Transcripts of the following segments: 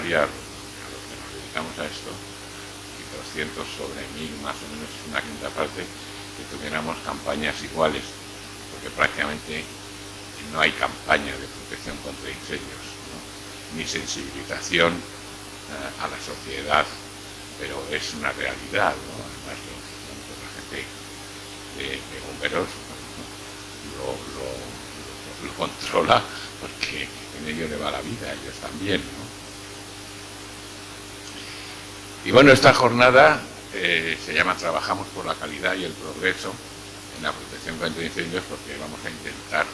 secundaria, a los que nos dedicamos a esto, y 200 sobre 1000 más o menos, es una quinta parte, que tuviéramos campañas iguales, porque prácticamente no hay campaña de protección contra incendios, ¿no? Ni sensibilización a la sociedad, pero es una realidad, ¿no? Además, la gente de bomberos lo controla, porque en ello le va la vida, ellos también, ¿no? Y bueno, esta jornada se llama Trabajamos por la calidad y el progreso en la protección contra incendios, porque vamos a intentar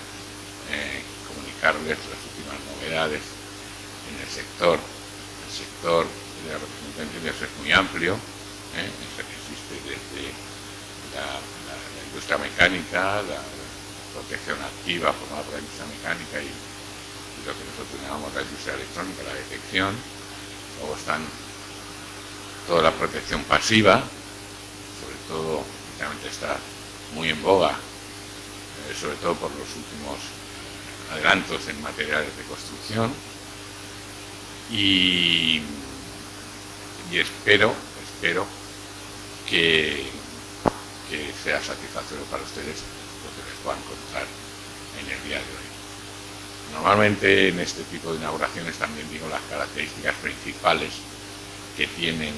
comunicarles las últimas novedades en el sector. El sector de la protección contra incendios es muy amplio, existe desde la industria mecánica, la protección activa formada por la industria mecánica y lo que nosotros llamamos la industria electrónica, la detección. Luego están toda la protección pasiva, sobre todo, realmente está muy en boga, sobre todo por los últimos adelantos en materiales de construcción, y espero que sea satisfactorio para ustedes lo que les puedan contar en el día de hoy. Normalmente en este tipo de inauguraciones también digo las características principales que tiene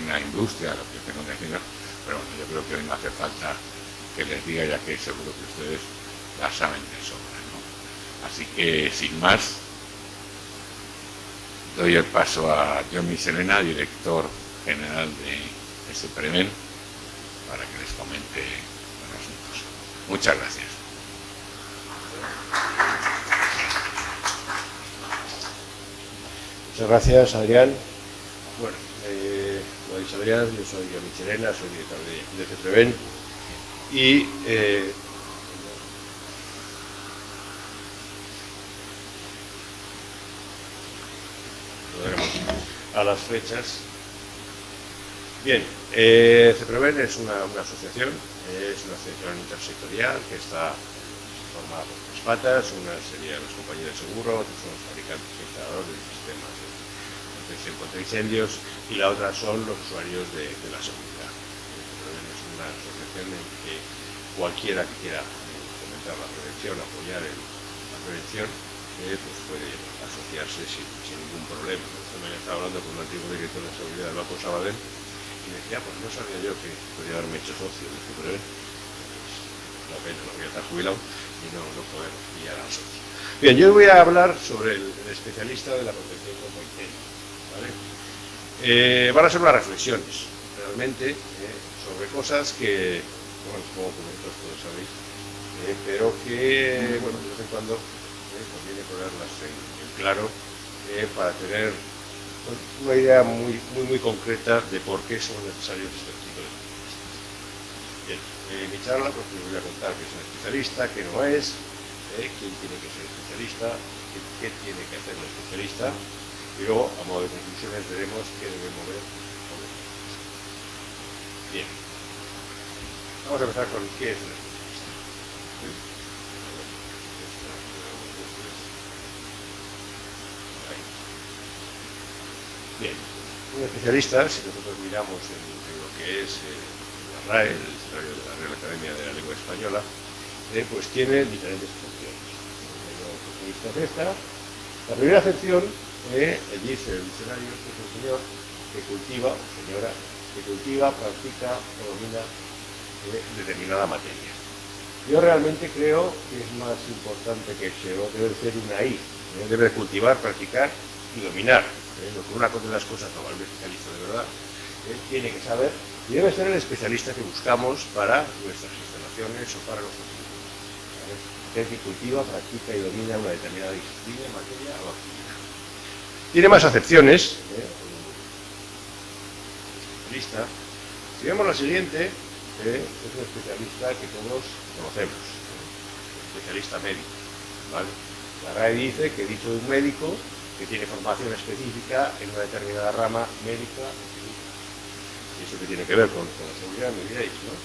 la industria, la protección contra incendios, pero bueno, yo creo que hoy no hace falta que les diga, ya que seguro que ustedes las saben de sobra, ¿no? Así que, sin más, doy el paso a John Michelena, director general de SPREVEN, para que les comente los asuntos. Muchas gracias. Muchas gracias, Adrián. Bueno, como ha dicho Adrián, yo soy John Michelena, soy director de SPREVEN y a las fechas. Bien, SPREVEN es una asociación, intersectorial que está formada por tres patas. Una serían las compañías de seguro, otros son los fabricantes e instaladores de sistemas de protección contra incendios, y la otra son los usuarios de la seguridad. SPREVEN es una asociación en que cualquiera que quiera fomentar la prevención, apoyar la prevención, pues puede asociarse sin ningún problema. Esta mañana estaba hablando con un antiguo director de seguridad del Banco Sabadell y me decía, pues no sabía yo que podía haberme hecho socio de SPREVEN. La pena, no voy a estar jubilado y no poder pillar al socio. Bien, yo voy a hablar sobre el especialista de la protección contra incendios, ¿vale? Van a ser unas reflexiones, realmente, sobre cosas que, bueno, supongo que vosotros todos sabéis, pero que, bueno, de vez en cuando conviene ponerlas en claro para tener una idea muy concreta de por qué son necesarios este tipo de especialistas. Bien, mi charla, pues les voy a contar qué es un especialista, qué no es, quién tiene que ser especialista, qué tiene que hacer el especialista, y luego, a modo de conclusiones, veremos qué debemos ver. Bien, vamos a empezar con qué es un especialista. Bien, un especialista, si nosotros miramos en lo que es la RAE, el diccionario de la Real Academia de la Lengua Española, pues tiene diferentes funciones. La primera acepción dice el diccionario que es un señor que cultiva, o señora, que cultiva, practica o domina determinada materia. Yo realmente creo que es más importante que debe ser una I, debe cultivar, practicar y dominar. Lo que una de las cosas no va, el especialista de verdad tiene que saber, y debe ser el especialista que buscamos para nuestras instalaciones o para nuestros equipos. Es que cultiva, practica y domina una determinada disciplina, materia o actividad. Tiene más acepciones. Especialista. Si vemos la siguiente, es un especialista que todos conocemos, especialista médico, ¿vale? La RAE dice que dicho de un médico que tiene formación específica en una determinada rama médica. ¿Y eso qué tiene que ver con la seguridad? Me diréis, ¿no?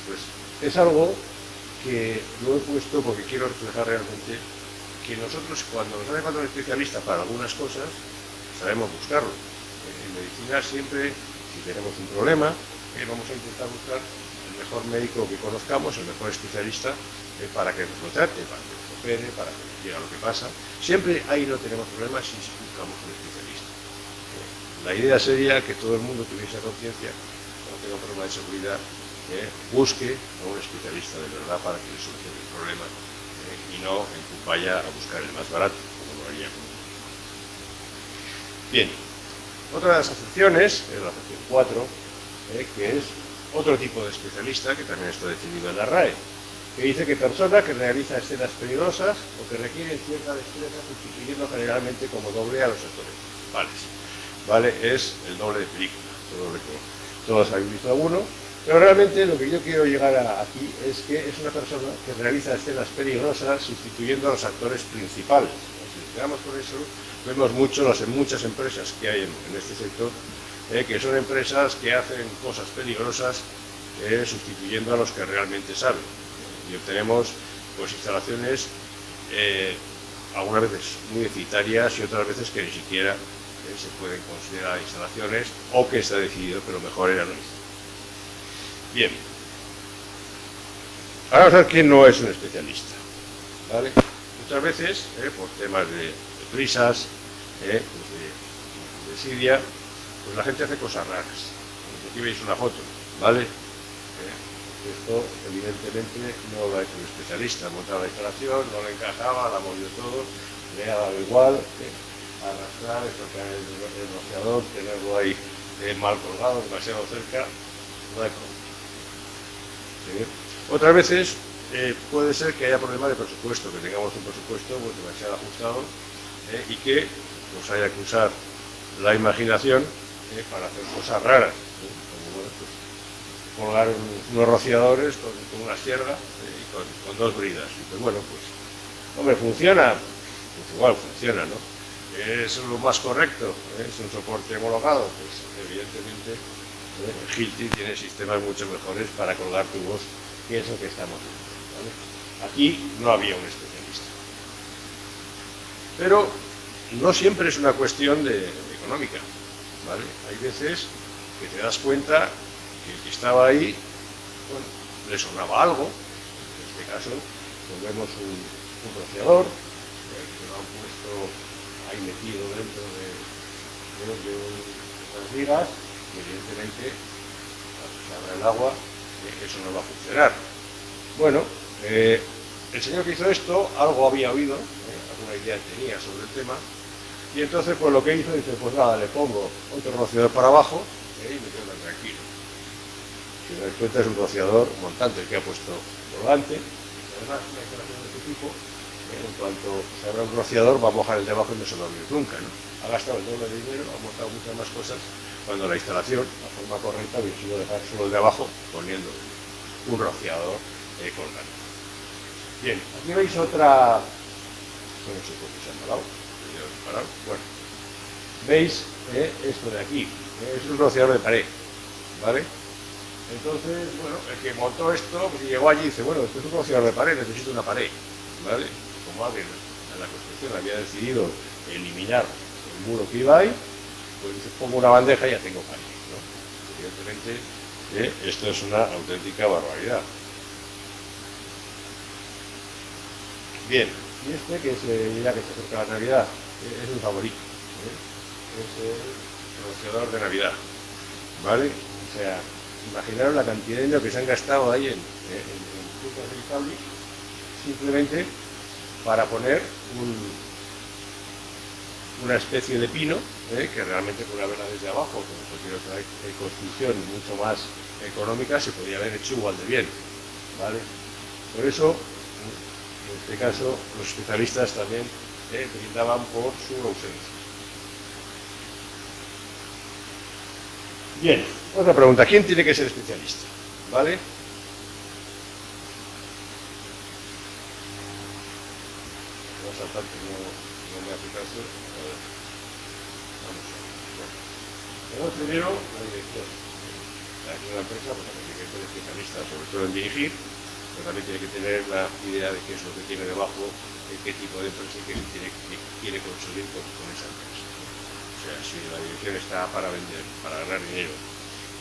Pues es algo que lo he puesto porque quiero reflejar realmente que nosotros, cuando nos hace falta un especialista para algunas cosas, sabemos buscarlo. En medicina siempre, si tenemos un problema, vamos a intentar buscar el mejor médico que conozcamos, el mejor especialista, para que nos lo trate, para que nos opere, para que nos diga lo que pasa. Siempre ahí no tenemos problemas si buscamos un especialista. La idea sería que todo el mundo tuviese conciencia, cuando tenga un problema de seguridad, busque a un especialista de verdad para que le solucione el problema y no vaya a buscar el más barato, como lo haría con. Bien, otra de las acepciones es la acepción 4, que es otro tipo de especialista, que también está definido en la RAE, que dice que persona que realiza escenas peligrosas o que requiere cierta destreza, sustituyendo generalmente como doble a los actores principales. ¿Vale? Es el doble de película, todos habéis visto alguno, pero realmente lo que yo quiero llegar aquí es que es una persona que realiza escenas peligrosas sustituyendo a los actores principales. Si nos quedamos con eso, vemos muchas empresas que hay en este sector, que son empresas que hacen cosas peligrosas sustituyendo a los que realmente saben. Y obtenemos pues instalaciones algunas veces muy deficitarias y otras veces que ni siquiera se pueden considerar instalaciones, o que está decidido que lo mejor era no instalar. Bien, ahora vamos a ver quién no es un especialista, ¿vale? Muchas veces, por temas de prisas, de desidia, pues la gente hace cosas raras. Aquí veis una foto, ¿vale? Esto evidentemente no lo ha hecho un especialista, ha montado la instalación, no le encajaba, la movió todo, le ha dado igual, arrastrar, tocar el rociador, tenerlo ahí mal colgado, demasiado cerca, no hay problema. ¿Sí? Otras veces puede ser que haya problemas de presupuesto, que tengamos un presupuesto pues, demasiado ajustado y que pues, haya que usar la imaginación para hacer cosas raras, como bueno, pues, colgar unos rociadores con una sierra y con dos bridas. Y pues bueno, pues, hombre, funciona, pues igual funciona, ¿no? ¿Es lo más correcto? ¿Es un soporte homologado? Pues evidentemente Hilti tiene sistemas mucho mejores para colgar tubos que eso que estamos viendo, ¿vale? Aquí no había un especialista. Pero no siempre es una cuestión económica, ¿vale? Hay veces que te das cuenta que el que estaba ahí, bueno, le sonaba algo. En este caso, pues vemos un rociador que lo han puesto ahí metido dentro de unas vigas, y evidentemente cuando se abra el agua eso no va a funcionar. Bueno, el señor que hizo esto algo había oído, alguna idea tenía sobre el tema, y entonces pues lo que hizo, dice, pues nada, le pongo otro rociador para abajo y me quedo tranquilo. Si me das cuenta es un rociador montante que ha puesto volante, y además una instalación de este tipo, en cuanto se abra un rociador va a mojar el de abajo y no se va a abrir nunca, ¿no? Ha gastado el doble de dinero, ha montado muchas más cosas, cuando la instalación, la forma correcta, hubiera sido dejar solo el de abajo poniendo un rociador colgante. Bien, aquí veis otra, no sé por qué se ha parado, bueno, veis esto de aquí, es un rociador de pared, ¿vale? Entonces, bueno, el que montó esto, pues llegó allí y dice, bueno, esto es un rociador de pared, necesito una pared, ¿vale? Como alguien en la construcción había decidido eliminar el muro que iba ahí, pues dice, pongo una bandeja y ya tengo pared, ¿no? Evidentemente, esto es una auténtica barbaridad. Bien, y este, que es ya que se acerca la Navidad, es un favorito, es el rociador de Navidad, ¿vale? O sea, imaginaros la cantidad de dinero que se han gastado ahí en puntos de cable, simplemente para poner una especie de pino, que realmente con una vela desde abajo, como cualquier otra construcción mucho más económica, se podría haber hecho igual de bien, ¿vale? Por eso, en este caso, los especialistas también brindaban por su ausencia. Bien, otra pregunta, ¿quién tiene que ser especialista? ¿Vale? Voy a saltar que no me hace caso. Vamos a ver. Tenemos primero la dirección. Aquí en la empresa pues, tiene que ser especialista, sobre todo en dirigir, pero también tiene que tener la idea de qué es lo que tiene debajo, qué tipo de empresa quiere conseguir con esa empresa. O sea, si la dirección está para vender, para ganar dinero,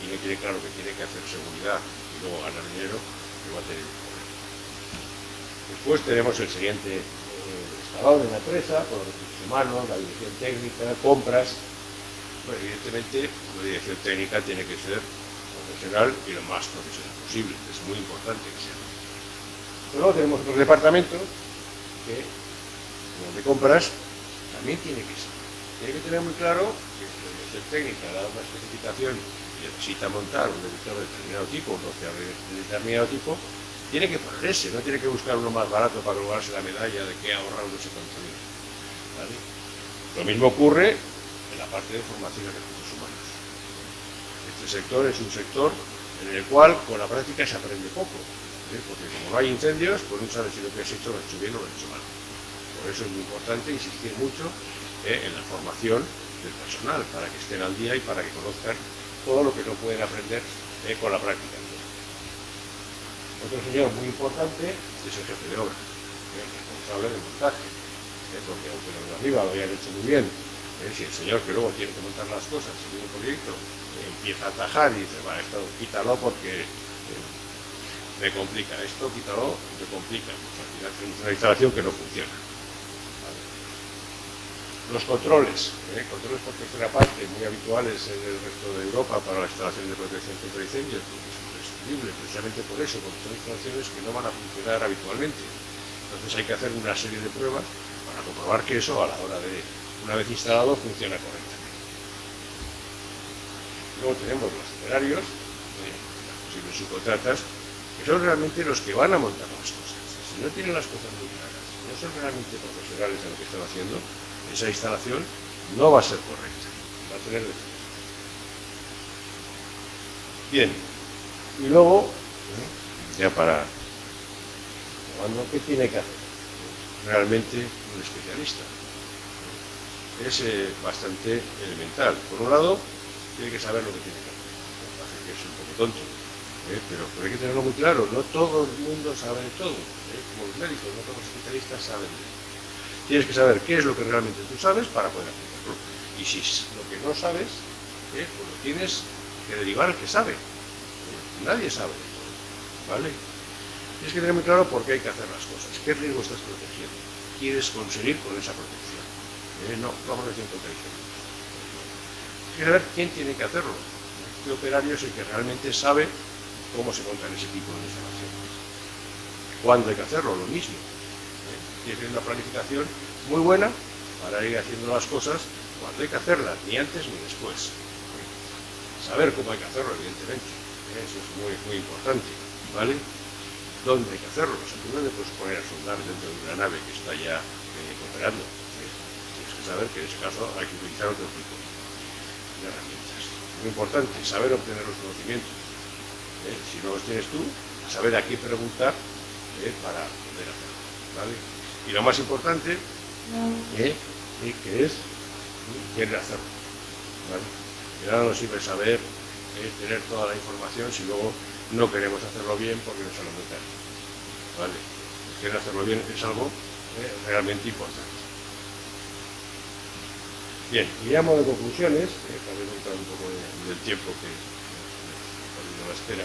y no tiene claro que tiene que hacer seguridad y luego ganar dinero, pues va a tener un problema. Después tenemos el siguiente escalón en la empresa, con los recursos humanos, la dirección técnica, compras. Pues evidentemente la dirección técnica tiene que ser profesional y lo más profesional posible, es muy importante que sea. Pero luego tenemos otros departamentos que, como el de compras, también tiene que ser. Tiene que tener muy claro que la dirección técnica da una especificación y necesita montar un detector de determinado tipo, un rociador de determinado tipo, tiene que ponerse, no tiene que buscar uno más barato para colgarse la medalla de que ha ahorrado no sé cuánto dinero. ¿Vale? Lo mismo ocurre en la parte de formación de recursos humanos. Este sector es un sector en el cual con la práctica se aprende poco, porque como no hay incendios, pues no sabes si lo que has hecho lo has hecho bien o lo has hecho mal. Por eso es muy importante insistir mucho en la formación del personal, para que estén al día y para que conozcan todo lo que no pueden aprender con la práctica. Otro señor muy importante es el jefe de obra, el responsable del montaje, porque aunque los de arriba lo hayan hecho muy bien, si el señor que luego tiene que montar las cosas en un proyecto empieza a atajar y dice, va, esto quítalo porque me complica, esto quítalo, me complica, pues al final tenemos una instalación que no funciona. ¿Vale? Los controles, controles por tercera parte, muy habituales en el resto de Europa para la instalación de protección contra incendios, precisamente por eso, porque son instalaciones que no van a funcionar habitualmente. Entonces hay que hacer una serie de pruebas para comprobar que eso, a la hora de, una vez instalado, funciona correctamente. Luego tenemos los operarios, las posibles subcontratas, que son realmente los que van a montar las cosas. Si no tienen las cosas muy claras, si no son realmente profesionales en lo que están haciendo, esa instalación no va a ser correcta, va a tener defectos. Bien. Y luego, ya para ¿qué tiene que hacer? Realmente un especialista. Es bastante elemental. Por un lado, tiene que saber lo que tiene que hacer. Parece que es un poco tonto, pero hay que tenerlo muy claro. No todo el mundo sabe de todo. Como los médicos, no todos los especialistas saben de todo. Tienes que saber qué es lo que realmente tú sabes para poder hacerlo. Y si es lo que no sabes, pues lo tienes que derivar al que sabe. Nadie sabe de todo, ¿vale? Tienes que tener muy claro por qué hay que hacer las cosas, qué riesgo estás protegiendo, quieres conseguir con esa protección. No protección contra incendios. Tienes que saber quién tiene que hacerlo, qué operario es el que realmente sabe cómo se montan ese tipo de instalaciones. ¿Cuándo hay que hacerlo? Lo mismo. Tienes que tener una planificación muy buena para ir haciendo las cosas cuando hay que hacerlas, ni antes ni después. Saber cómo hay que hacerlo, evidentemente. Eso es muy importante, ¿vale? ¿Dónde hay que hacerlo? O sea, tú no le puedes poner a soldar dentro de una nave que está ya operando. Tienes que saber que en ese caso hay que utilizar otro tipo de herramientas. Muy importante, saber obtener los conocimientos. Si no los tienes tú, saber a quién preguntar para poder hacerlo, ¿vale? Y lo más importante, que es querer hacerlo, ¿vale? Y ahora nos sirve saber tener toda la información si luego no queremos hacerlo bien porque nos sale muy caro. ¿Vale? Querer hacerlo bien es algo realmente importante. Bien, y a modo de conclusiones, para entrar un poco del tiempo que la espera.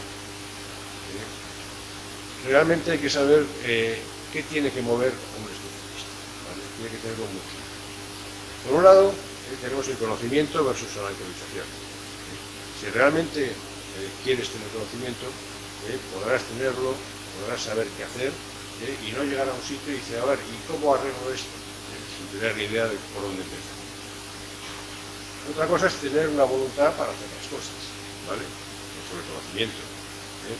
Realmente hay que saber qué tiene que mover un especialista. ¿Vale? Tiene que tenerlo muy claro. Por un lado, tenemos el conocimiento versus la improvisación. Si realmente quieres tener conocimiento, podrás tenerlo, podrás saber qué hacer y no llegar a un sitio y decir, a ver, ¿y cómo arreglo esto? Sin tener ni idea de por dónde empezar. Otra cosa es tener una voluntad para hacer las cosas, ¿vale? Sobre conocimiento.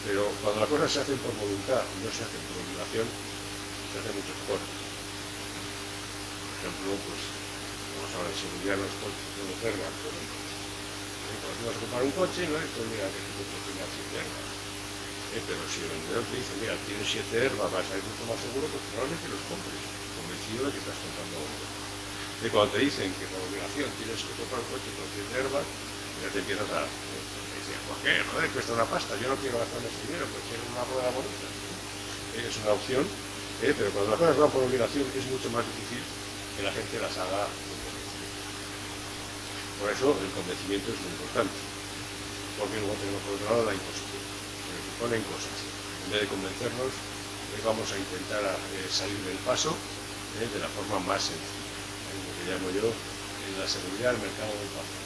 Pero cuando las cosas se hacen por voluntad y no se hacen por obligación, se hace mucho mejor. Por ejemplo, pues, vamos a hablar de seguridad, no es conocer la cuando vas a comprar un coche, no es pues mira que tu coche tenga 7 herbas. Pero si el vendedor te dice, mira, tienes 7 herbas, vas a ir mucho más seguro, pues probablemente los compres, convencido de que estás comprando algo. Cuando te dicen que por obligación tienes que comprar un coche con 7 herbas, ya te empiezas a decir, ¿por qué? Joder, cuesta una pasta, yo no quiero gastarme ese dinero, pues quiero una rueda bonita. Es una opción, pero cuando las cosas van por obligación es mucho más difícil que la gente las haga. Por eso el convencimiento es muy importante, porque luego tenemos por otro lado la imposición, que nos ponen cosas. En vez de convencernos, vamos a intentar salir del paso de la forma más sencilla, lo que llamo yo la seguridad del mercado del papel.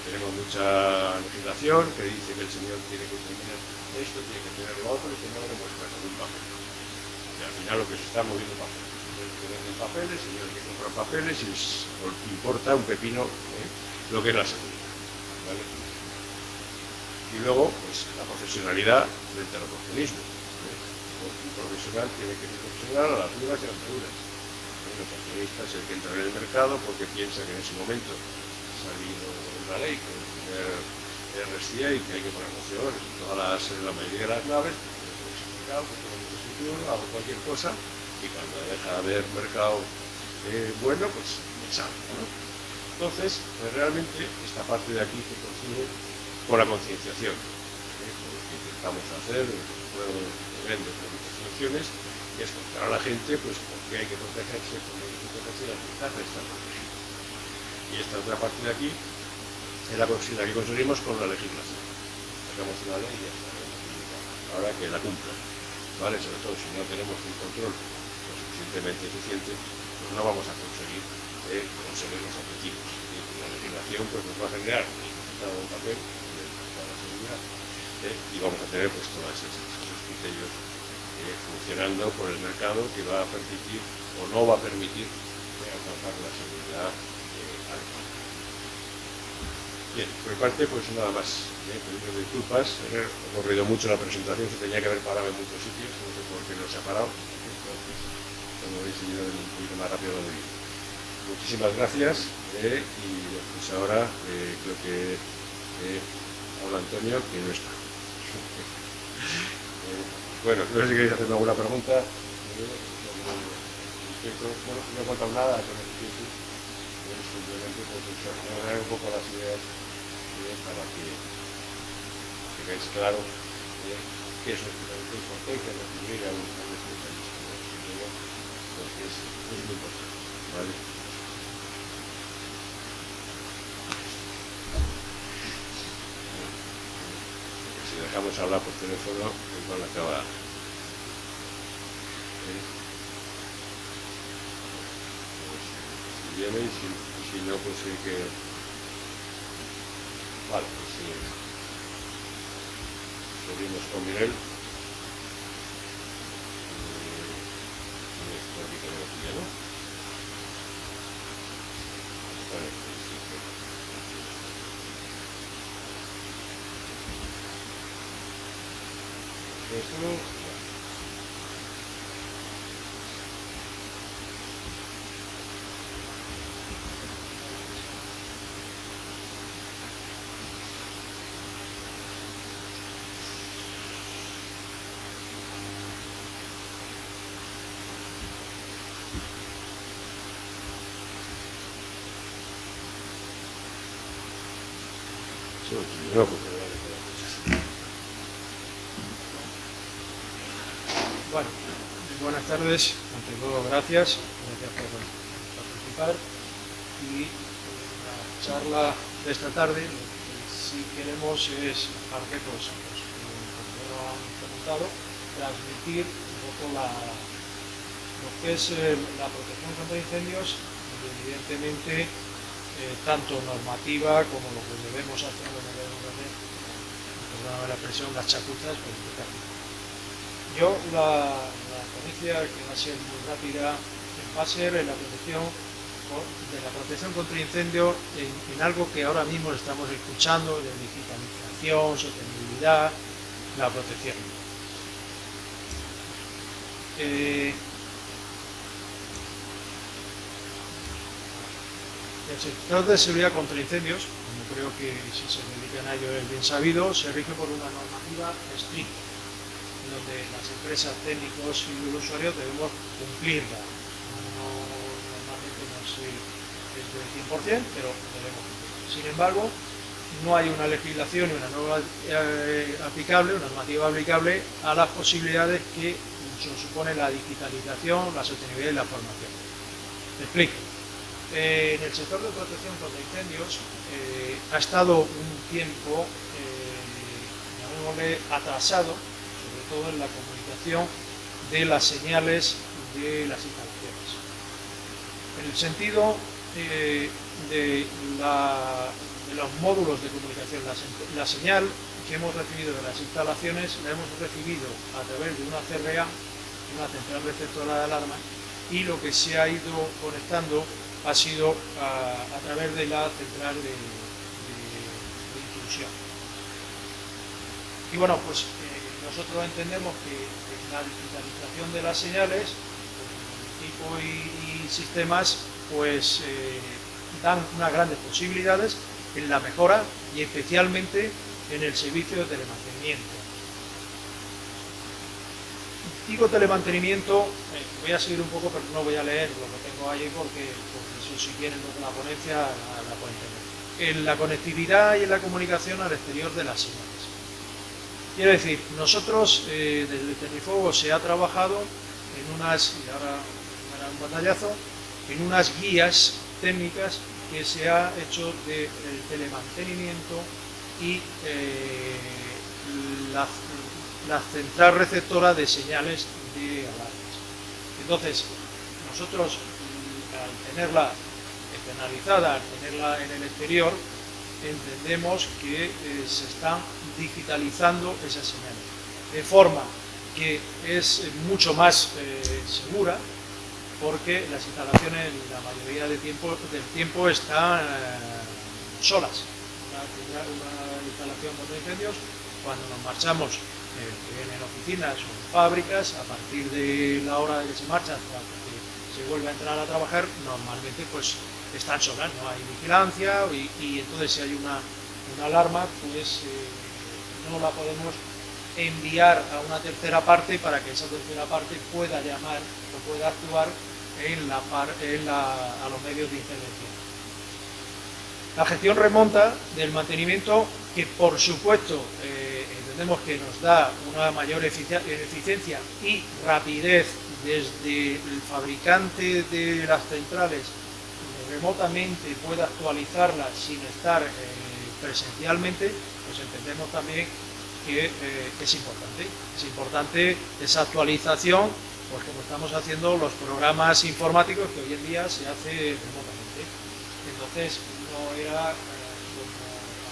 Tenemos mucha legislación que dice que el señor tiene que tener esto, tiene que tener lo otro, y que no demuestra con un papel. Y al final lo que se está moviendo es papel. Que venden papeles, señores que compran papeles y les importa un pepino lo que es la seguridad, ¿vale? Y luego, pues, la profesionalidad frente al oportunismo. Un profesional tiene que ser profesional a las duras y a las duras. El oportunista es el que entra en el mercado porque piensa que en ese momento ha salido una ley con el primer RSCA y que hay que poner opciones. La mayoría de las naves, pues, mercado, pues, tengo mucho futuro, hago cualquier cosa, y cuando deja de haber mercado bueno, pues me salgo, ¿no? Entonces, pues realmente esta parte de aquí se consigue por la concienciación, por lo que intentamos hacer en el juego de grandes funciones, y es contar a la gente pues por qué hay que protegerse, por qué hay que protegerse, las ventajas están protegidas. Y esta otra parte de aquí es la que conseguimos con la legislación. Sacamos una ley y ya está, ahora que la cumpla, ¿vale? Sobre todo si no tenemos un control lo suficientemente eficiente, pues no vamos a conseguir conseguir los objetivos. La legislación pues nos va a generar el resultado del papel, para la seguridad, y vamos a tener pues todos esos criterios funcionando por el mercado que va a permitir o no va a permitir alcanzar la seguridad adecuada. Bien, por mi parte pues nada más. Pedido disculpas, he corrido mucho la presentación, se tenía que haber parado en muchos sitios, no sé por qué no se ha parado. Entonces, como veis, he ido un poquito más rápido de lo debido. Muchísimas gracias y pues ahora creo que habla Antonio, que no está. Bueno, no sé si queréis hacerme alguna pregunta. No he contado nada con el espíritu, simplemente pues examinar un poco las ideas para que tengáis claro qué es lo que es importante, recibir a un especialista, porque es muy importante, ¿vale? Si dejamos hablar por teléfono, igual acaba. Si viene y si no, pues sí que. Vale, pues sí. Seguimos con Miguel. Esto aquí tenemos ya, ¿no? Vale, pues sí. Esto no. No, bueno, buenas tardes. Ante todo, gracias por participar. Y la charla de esta tarde, lo que sí queremos es, aparte, pues como lo han preguntado, transmitir un poco lo que es la protección contra incendios, y evidentemente tanto normativa como lo que debemos hacer, lo que debemos hacer, perdóname la expresión, las chapuzas, pues yo la ponencia, que va a ser muy rápida, va a ser en la protección contra incendio en algo que ahora mismo estamos escuchando, de digitalización, sostenibilidad, la protección. El sector de seguridad contra incendios, como creo que si se dedican a ello es bien sabido, se rige por una normativa estricta, donde las empresas, técnicos y los usuarios debemos cumplirla. Normalmente no es del 100%, pero debemos cumplirla. Sin embargo, no hay una legislación y una norma aplicable, una normativa aplicable a las posibilidades que supone la digitalización, la sostenibilidad y la formación. Te explico. En el sector de protección contra incendios ha estado un tiempo, llamémosle, atrasado, sobre todo en la comunicación de las señales de las instalaciones. En el sentido de los módulos de comunicación, la señal que hemos recibido de las instalaciones la hemos recibido a través de una CRA, una central receptora de alarma, y lo que se ha ido conectando ha sido a través de la central de intrusión. Y bueno, pues nosotros entendemos que la digitalización de las señales, equipo y sistemas, pues dan unas grandes posibilidades en la mejora y especialmente en el servicio de telemantenimiento. Digo telemantenimiento, voy a seguir un poco, pero no voy a leer lo que tengo ahí porque eso, si quieren la ponencia la pueden tener. En la conectividad y en la comunicación al exterior de las señales. Quiero decir, nosotros desde Tecnifuegos se ha trabajado en unas, y ahora hará un pantallazo, en unas guías técnicas que se ha hecho de telemantenimiento y la central receptora de señales de alarmas. Entonces, nosotros al tenerla externalizada, al tenerla en el exterior, entendemos que se están digitalizando esas señales, de forma que es mucho más segura, porque las instalaciones la mayoría del tiempo están solas. Una instalación contra incendios, cuando nos marchamos en oficinas o en fábricas, a partir de la hora de que se marcha hasta que se vuelve a entrar a trabajar, normalmente pues están solas, no hay vigilancia y entonces si hay una alarma, pues no la podemos enviar a una tercera parte para que esa tercera parte pueda llamar o pueda actuar a los medios de intervención. La gestión remota del mantenimiento, que por supuesto entendemos que nos da una mayor eficiencia y rapidez desde el fabricante de las centrales, remotamente pueda actualizarlas sin estar presencialmente, pues entendemos también que es importante. Es importante esa actualización, pues como estamos haciendo los programas informáticos que hoy en día se hace remotamente. Entonces, no era como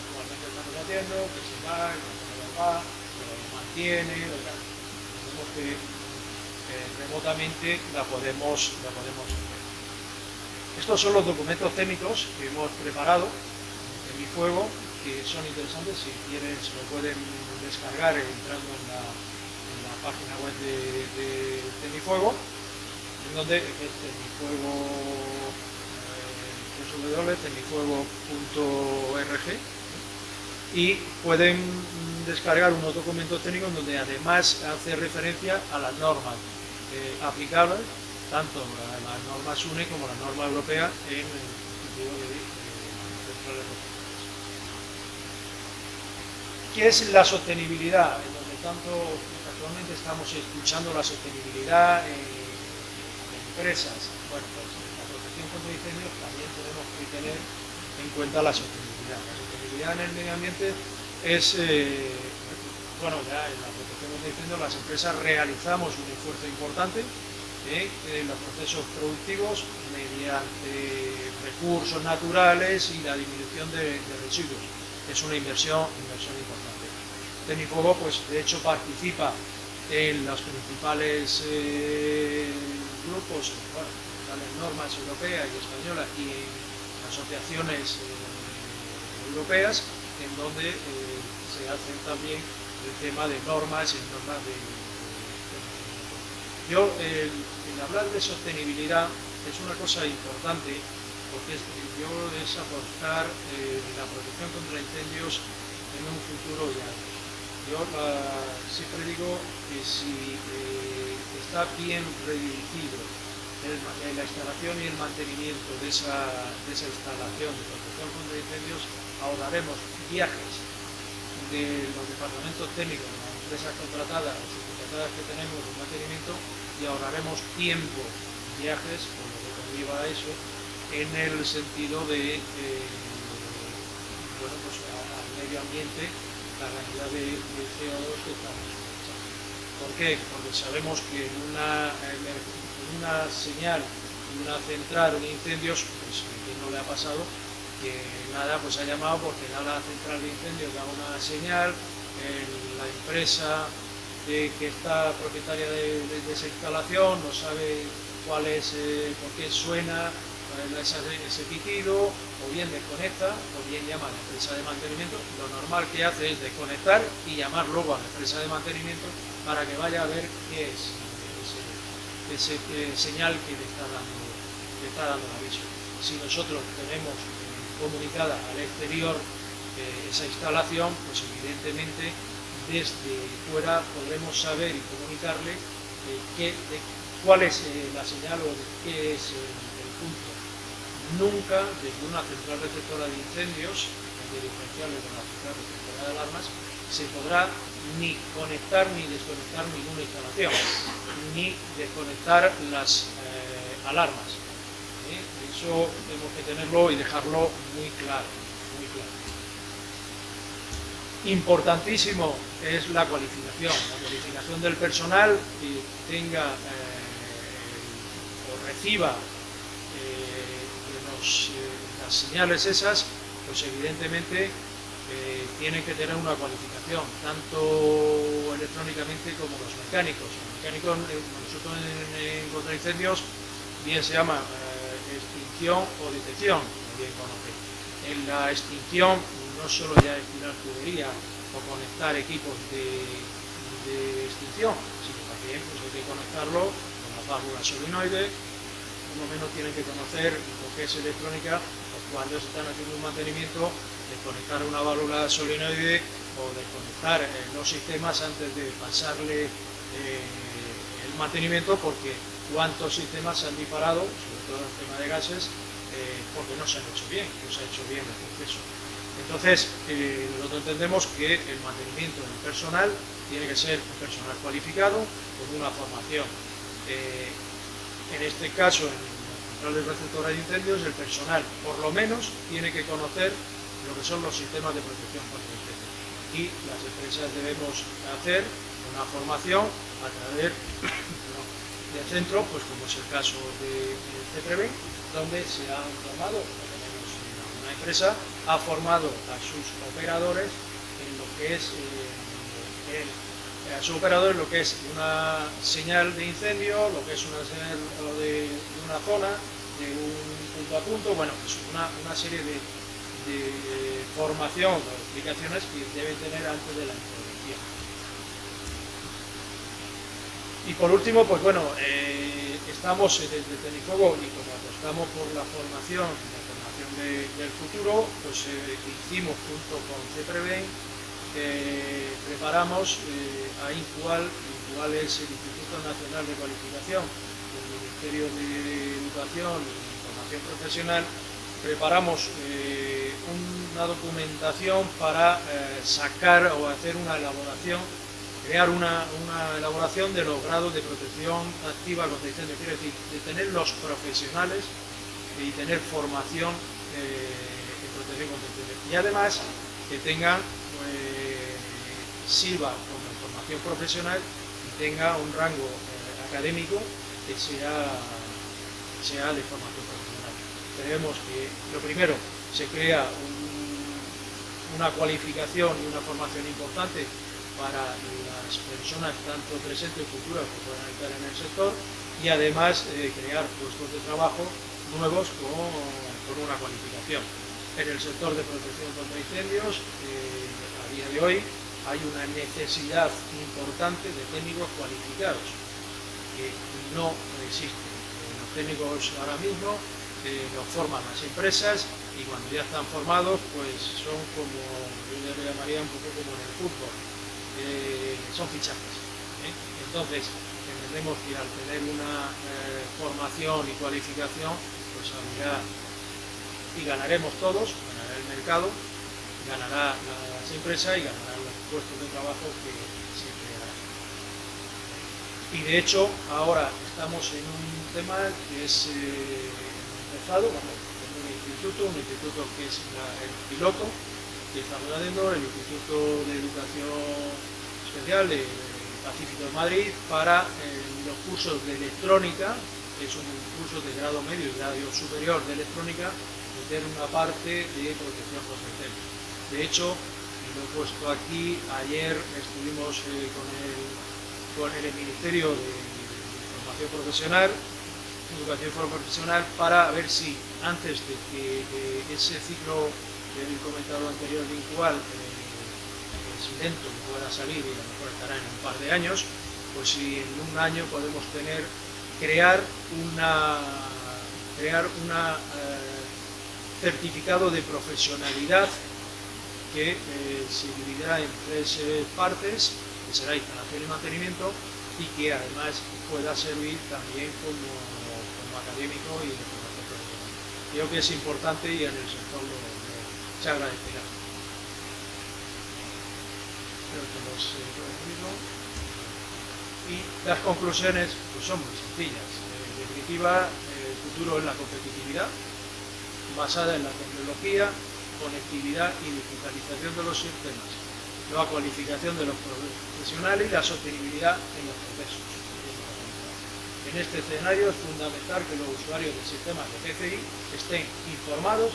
actualmente estamos haciendo, que se va, que no va, que lo mantiene, entendemos que remotamente la podemos hacer. Estos son los documentos técnicos que hemos preparado en Tecnifuegos, que son interesantes. Si quieren se lo pueden descargar entrando en la página web de Tecnifuegos, en donde es www.tecnifuego.org, y pueden descargar unos documentos técnicos donde además hace referencia a las normas aplicables, tanto la norma SUNE como la norma europea en el sentido de centrales receptoras. ¿Qué es la sostenibilidad? En donde tanto actualmente estamos escuchando la sostenibilidad en empresas. Bueno, pues en la protección contra incendios también tenemos que tener en cuenta la sostenibilidad. La sostenibilidad en el medio ambiente es, bueno, ya en la protección contra incendios las empresas realizamos un esfuerzo importante en los procesos productivos mediante recursos naturales y la disminución de residuos. Es una inversión importante. Tecnifuegos, pues de hecho participa en los principales grupos, bueno, las normas europeas y españolas y en asociaciones europeas, en donde se hace también el tema de normas y normas de Yo, el hablar de sostenibilidad es una cosa importante, porque es apostar la protección contra incendios en un futuro ya. Yo siempre digo que si está bien redirigido la instalación y el mantenimiento de esa instalación de protección contra incendios, ahorraremos viajes de los departamentos técnicos de las empresas contratadas o subcontratadas que tenemos de mantenimiento, y ahorraremos tiempo, viajes, por lo que conlleva eso, en el sentido de bueno, pues al medio ambiente, la cantidad de CO2 que estamos echando. ¿Por qué? Porque sabemos que en una señal, en una central de incendios, pues a quien no le ha pasado que nada, pues ha llamado porque da la central de incendios, da una señal, la empresa que está propietaria de esa instalación no sabe cuál es, por qué suena ese pitido, o bien desconecta, o bien llama a la empresa de mantenimiento. Lo normal que hace es desconectar y llamar luego a la empresa de mantenimiento para que vaya a ver qué es ese señal que le está dando el aviso. Si nosotros tenemos comunicada al exterior esa instalación, pues evidentemente desde fuera podremos saber y comunicarle cuál es la señal o de qué es el punto. Nunca desde una central receptora de incendios, de diferenciales de la central receptora de alarmas, se podrá ni conectar ni desconectar ninguna instalación, ni desconectar las alarmas. Eso tenemos que tenerlo y dejarlo muy claro, muy claro. Importantísimo es la cualificación del personal que tenga o reciba las señales esas, pues evidentemente tienen que tener una cualificación, tanto electrónicamente como los mecánicos. Los mecánicos, nosotros en contraincendios, bien se llama extinción o detección, como bien conoce. En la extinción no solo ya es tirar tubería o conectar equipos de extinción, sino también pues hay que conectarlo con la válvula solenoide. Por lo menos tienen que conocer lo que es electrónica, pues cuando se están haciendo un mantenimiento, desconectar una válvula solenoide o desconectar los sistemas antes de pasarle el mantenimiento, porque cuántos sistemas se han disparado, sobre todo en el tema de gases, porque no se han hecho bien, no se ha hecho bien el proceso. Entonces, nosotros entendemos que el mantenimiento del personal tiene que ser un personal cualificado, con una formación. En este caso, en la central receptora de incendios, el personal por lo menos tiene que conocer lo que son los sistemas de protección contra incendios. Y las empresas debemos hacer una formación a través del centro, pues como es el caso de CEPREVEN, donde se han formado, tenemos una empresa, ha formado a sus operadores en lo que es a su operador lo que es una señal de incendio, lo que es una señal de una zona, de un punto a punto, bueno, pues una serie de formación o explicaciones que deben tener antes de la intervención. Y por último, pues bueno, estamos desde Tenifuego y como apostamos por la formación del futuro, pues hicimos junto con CEPREVEN, preparamos a INCUAL es el Instituto Nacional de Cualificación del Ministerio de Educación y Formación Profesional. Preparamos una documentación para sacar o hacer una elaboración, crear una elaboración de los grados de protección activa contra incendios, quiere decir, de tener los profesionales y tener formación en protección contra incendios. Y además que tengan, sirva como formación profesional y tenga un rango académico que sea de formación profesional. Creemos que lo primero, se crea una cualificación y una formación importante para las personas tanto presentes como futuras que puedan estar en el sector, y además crear puestos de trabajo nuevos con una cualificación. En el sector de protección contra incendios, a día de hoy, hay una necesidad importante de técnicos cualificados que no existen. Los técnicos ahora mismo los forman las empresas y cuando ya están formados, pues son como, yo le llamaría un poco como en el fútbol, son fichajes. Entonces, entendemos que al tener una formación y cualificación, pues habría, y ganaremos todos, ganará el mercado, ganará las empresas y ganarán los puestos de trabajo que se crearán. Y de hecho, ahora estamos en un tema que es empezado, vamos, en un instituto que es el piloto que estamos haciendo, el Instituto de Educación Especial de Pacífico de Madrid, para los cursos de electrónica, que es un curso de grado medio y grado superior de electrónica, meter una parte de protección contra incendios. De hecho, lo he puesto aquí, ayer estuvimos con el Ministerio de Formación Profesional, Educación Profesional, para ver si antes de que ese ciclo que he comentado anterior vincual es lento, pueda salir y a lo mejor estará en un par de años, pues si en un año podemos crear una certificado de profesionalidad que se dividirá en 3 partes, que será instalación y mantenimiento, y que además pueda servir también como académico y de formación profesional. Creo que es importante y en el sector se agradecerá. Creo que hemos resumido. Y las conclusiones pues son muy sencillas. En definitiva, el futuro es la competitividad, basada en la tecnología, conectividad y digitalización de los sistemas, la cualificación de los profesionales y la sostenibilidad en los procesos. En este escenario es fundamental que los usuarios de sistemas de PCI estén informados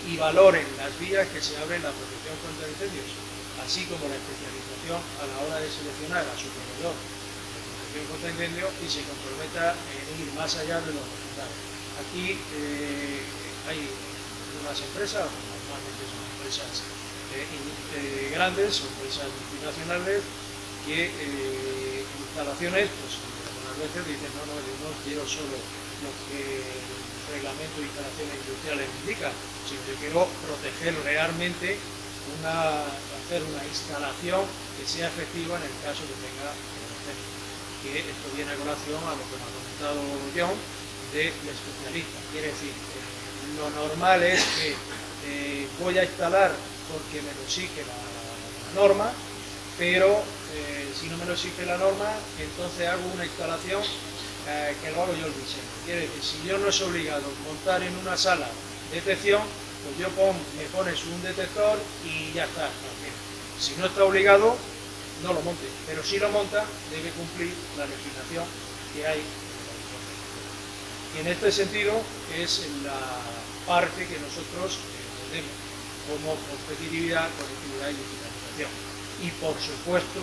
y valoren las vías que se abren en la protección contra incendios, así como la especialización a la hora de seleccionar a su proveedor de protección contra incendios y se comprometa en ir más allá de los resultados. Aquí hay unas empresas, normalmente son empresas grandes o empresas multinacionales que instalaciones, pues algunas veces dicen no, yo no quiero solo lo que el reglamento de instalaciones industriales indica, sino que quiero proteger realmente, hacer una instalación que sea efectiva en el caso que tenga incendio. Que esto viene a colación a lo que me ha comentado John del especialista. Quiere decir, lo normal es que voy a instalar porque me lo exige la norma, pero si no me lo exige la norma, entonces hago una instalación que lo hago yo el diseño. Quiere decir, si yo no es obligado montar en una sala detección, pues me pones un detector y ya está. Si no está obligado, no lo monte, pero si lo monta, debe cumplir la legislación que hay. Y en este sentido es la parte que nosotros tenemos como competitividad, conectividad y digitalización. Y por supuesto,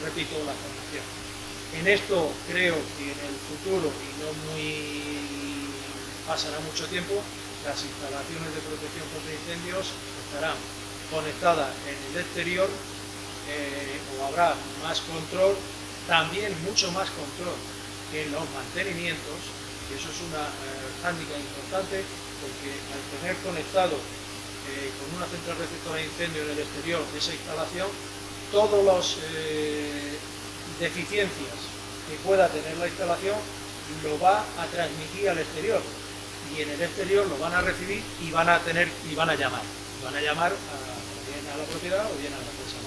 repito, la formación. En esto creo que en el futuro, y no pasará mucho tiempo, las instalaciones de protección contra incendios estarán conectadas en el exterior, o habrá más control, también mucho más control que en los mantenimientos, y eso es una hándicap importante, porque al tener conectado con una central receptora de incendio en el exterior de esa instalación, todas las deficiencias que pueda tener la instalación lo va a transmitir al exterior, y en el exterior lo van a recibir y van a llamar bien a la propiedad o bien a la empresa.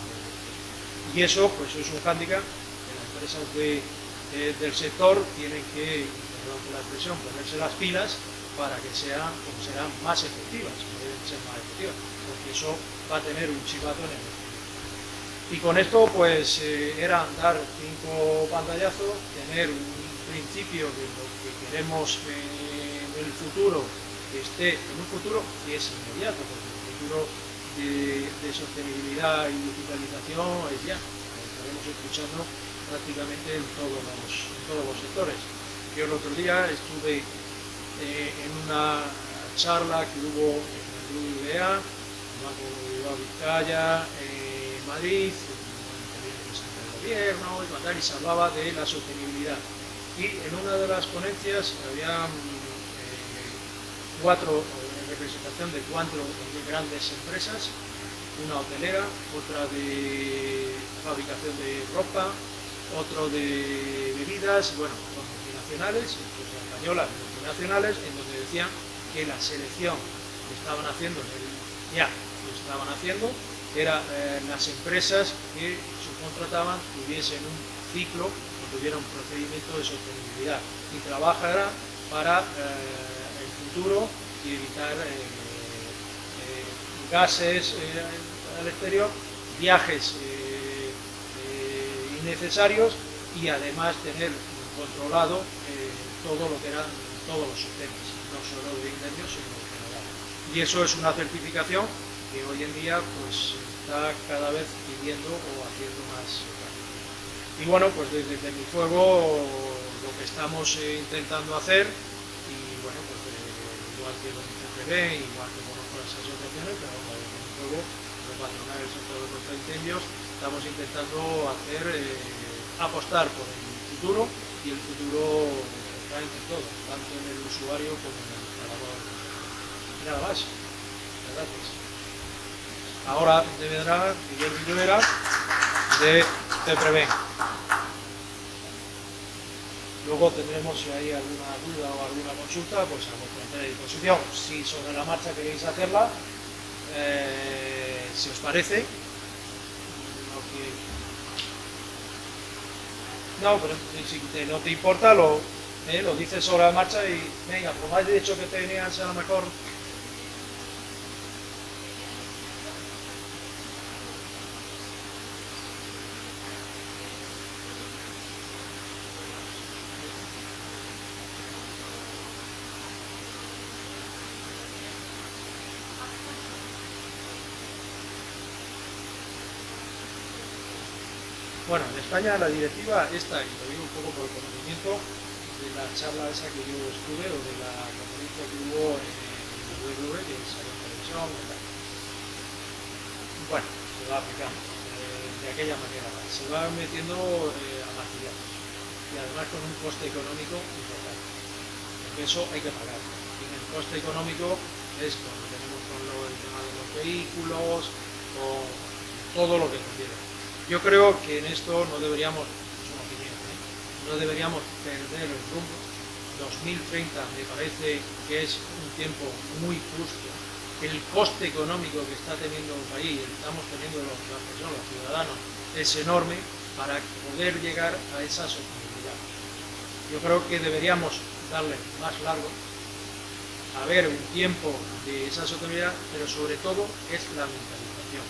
Y eso pues es un hándicap que las empresas del sector tienen que, perdón por la expresión, ponerse las pilas para que serán más efectivas, pueden ser más efectivas, porque eso va a tener un chivato en el exterior. Y con esto pues era dar 5 pantallazos, tener un principio de lo que queremos en el futuro, que esté en un futuro que es inmediato, porque el futuro de sostenibilidad y digitalización es ya, lo estaremos escuchando prácticamente en todos los sectores. Yo el otro día estuve en una charla que hubo en el UIBA, el Banco de Vizcaya, Madrid, también el presidente del gobierno y se hablaba de la sostenibilidad. Y en una de las ponencias había representación de 4 grandes empresas, una hotelera, otra de fabricación de ropa, otro de bebidas, bueno, multinacionales, incluso españolas multinacionales, en donde decían que la selección que estaban haciendo, era las empresas que subcontrataban tuviesen un ciclo o tuvieran un procedimiento de sostenibilidad y trabajarán para el futuro y evitar gases al exterior, viajes innecesarios y además tener controlado todo lo que eran todos los sistemas, no solo de incendios, sino en general. Y eso es una certificación que hoy en día pues está cada vez pidiendo o haciendo más. Y bueno, pues desde Mi Fuego lo que estamos intentando hacer, y bueno, pues igual que lo CPB, igual que con otras asociaciones, pero bueno, desde Mi Fuego, lo patronal del sector de contra incendios, estamos intentando hacer, apostar por el futuro, y el futuro está entre todo, tanto en el usuario como en el instalador. Y nada más. Gracias. Ahora vendrá Miguel Rivera de CPB. Luego tendremos, si hay alguna duda o alguna consulta, pues a vuestra entera disposición. Si sobre la marcha queréis hacerla, si os parece. No, pero si no te importa, lo dices sobre la marcha y venga, pues me has dicho que tenías a lo mejor. Bueno, en España la directiva está, y lo digo un poco por conocimiento de la charla esa que yo estuve, o de la conferencia que hubo en el WW, que salió en televisión, bueno, se va aplicando de aquella manera, se va metiendo a martillazos, y además con un coste económico importante, porque eso hay que pagar, y el coste económico es cuando tenemos con el tema de los vehículos, con todo lo que conlleva. Yo creo que en esto no deberíamos, es una opinión, no deberíamos perder el rumbo. 2030 me parece que es un tiempo muy justo. El coste económico que está teniendo el país, estamos teniendo las personas, los ciudadanos, es enorme para poder llegar a esa sostenibilidad. Yo creo que deberíamos darle más largo, a ver un tiempo de esa sostenibilidad, pero sobre todo es la mentalización.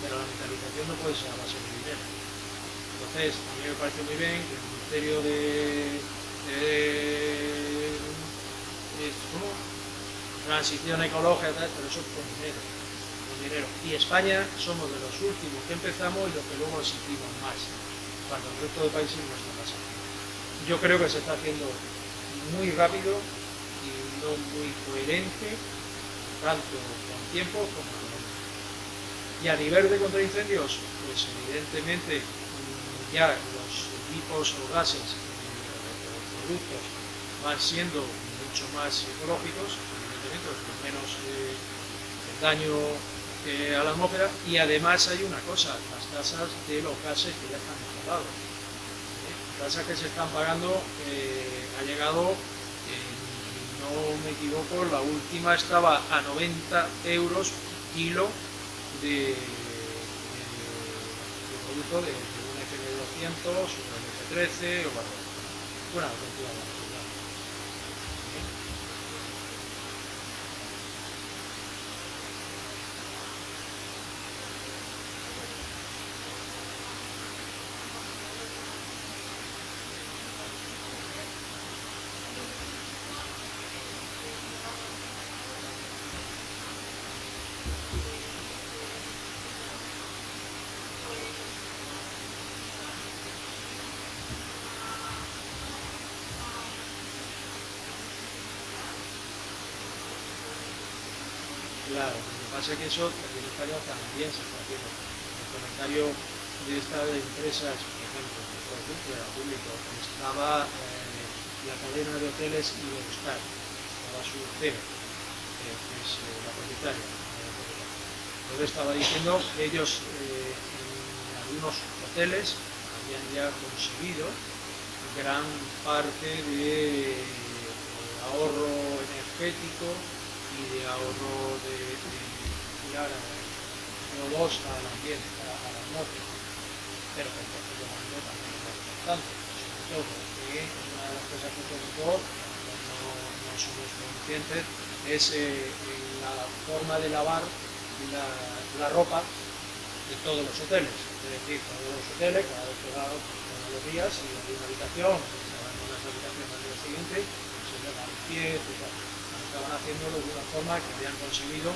Pero la mentalización no puede ser a base de dinero. Entonces, a mí me parece muy bien que el Ministerio de Transición Ecológica, pero eso con dinero. Y España somos de los últimos que empezamos y los que luego exigimos más, cuando el resto de países no está pasando. Yo creo que se está haciendo muy rápido y no muy coherente, tanto con tiempo como con. Y a nivel de contraincendios, pues evidentemente ya los equipos o gases o productos van siendo mucho más ecológicos, evidentemente, con menos daño a la atmósfera, y además hay una cosa, las tasas de los gases que ya están instalados. Tasas que se están pagando, ha llegado, no me equivoco, la última estaba a 90 euros kilo de producto de un FM200 o un F13 o bueno, claro, lo que pasa es que eso aquí en España también se está haciendo. El comentario de estas empresas, por ejemplo, de la público, estaba la cadena de hoteles y Eurostar, estaba su CEO, que es la propietaria. Entonces estaba diciendo que ellos en algunos hoteles habían ya conseguido gran parte de ahorro energético y de ahorro de tirar CO2 al ambiente, a la atmósfera, pero que el coste económico también es bastante, sobre todo que una de las cosas que comentó no somos conscientes, es la forma de lavar la ropa de todos los hoteles. Es decir, todos los hoteles, cada vez que va todos los días, y hay una habitación, se van a las habitaciones al día siguiente, se lavan los pies y tal. Estaban haciéndolo de una forma que habían conseguido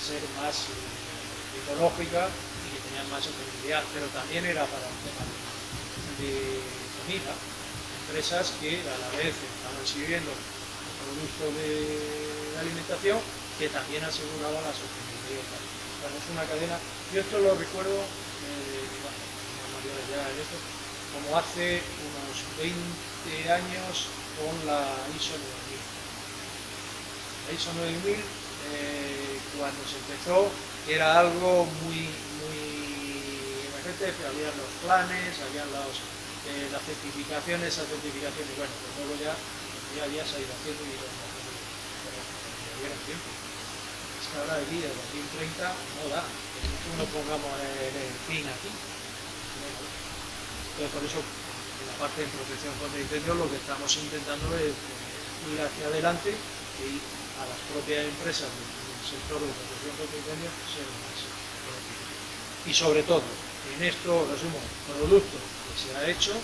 ser más ecológica y que tenían más sostenibilidad, pero también era para un tema de comida, empresas que a la vez estaban sirviendo productos de alimentación que también aseguraba la sostenibilidad. Bueno, es una cadena, yo esto lo recuerdo, bueno, somos mayores ya en esto, como hace unos 20 años con la ISO 9000. La ISO 9000, cuando se empezó, era algo muy emergente, pero había los planes, habían las certificaciones, esas certificaciones, bueno, pues luego ya el día a día se ha ido haciendo y lo hemos hecho, pero todavía tiempo. Es que ahora aquí, el 2030, no da, que no pongamos el fin aquí. Entonces, por eso, en la parte de protección contra incendios, lo que estamos intentando es ir hacia adelante y a las propias empresas del sector de protección contra incendios ser más productivas. Y sobre todo, en esto, resumo, productos que se ha hecho,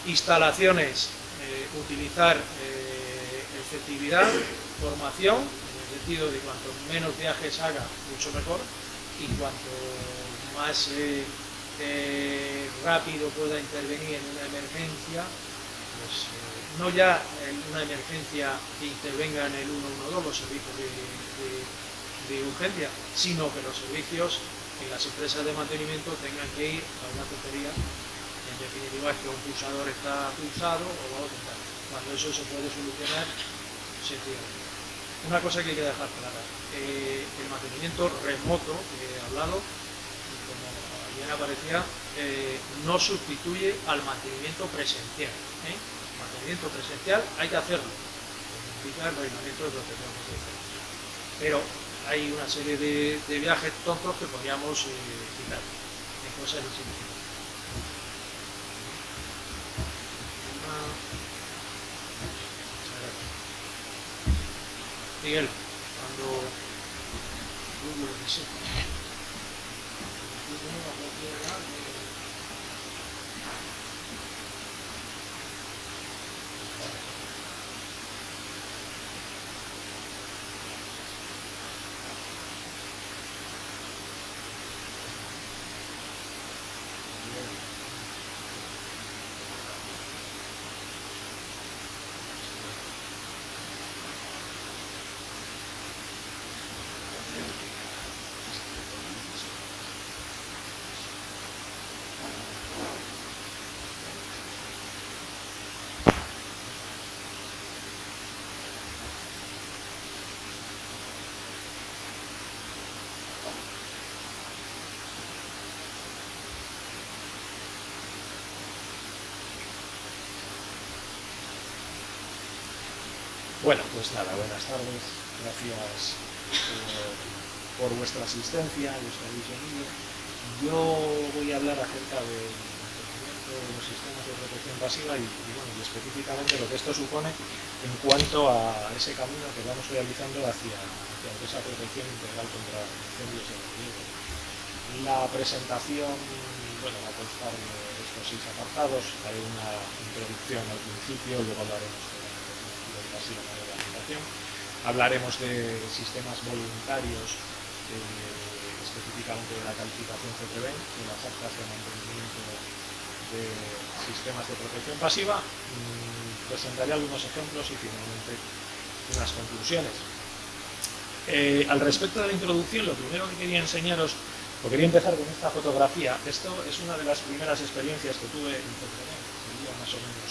instalaciones, utilizar efectividad, formación, en el sentido de cuanto menos viajes haga, mucho mejor, y cuanto más rápido pueda intervenir en una emergencia, pues no ya en una emergencia que intervenga en el 112, los servicios de urgencia, sino que los servicios en las empresas de mantenimiento tengan que ir a una tubería, en definitiva es que un pulsador está pulsado o lo otro está. Cuando eso se puede solucionar sencillamente. Una cosa que hay que dejar clara, el mantenimiento remoto que he hablado, como bien aparecía, no sustituye al mantenimiento presencial. El mantenimiento presencial hay que hacerlo, implica el reglamento de protección contra incendios. Pero hay una serie de viajes tontos que podríamos quitar en cosas insignificantes. Miguel, cuando lo que sea. Bueno, pues nada, buenas tardes, gracias por vuestra asistencia, vuestra visión. Yo voy a hablar acerca del mantenimiento de los sistemas de protección pasiva y específicamente lo que esto supone en cuanto a ese camino que vamos realizando hacia esa protección integral contra incendios en el riego. La presentación, bueno, va a constar de estos 6 apartados, haré una introducción al principio, luego hablaremos de la organización. Hablaremos de sistemas voluntarios, específicamente de la calificación CPB, de las actas de mantenimiento de sistemas de protección pasiva. Presentaré algunos ejemplos y finalmente unas conclusiones. Al respecto de la introducción, lo primero que quería enseñaros, o quería empezar con esta fotografía. Esto es una de las primeras experiencias que tuve en CPB, sería más o menos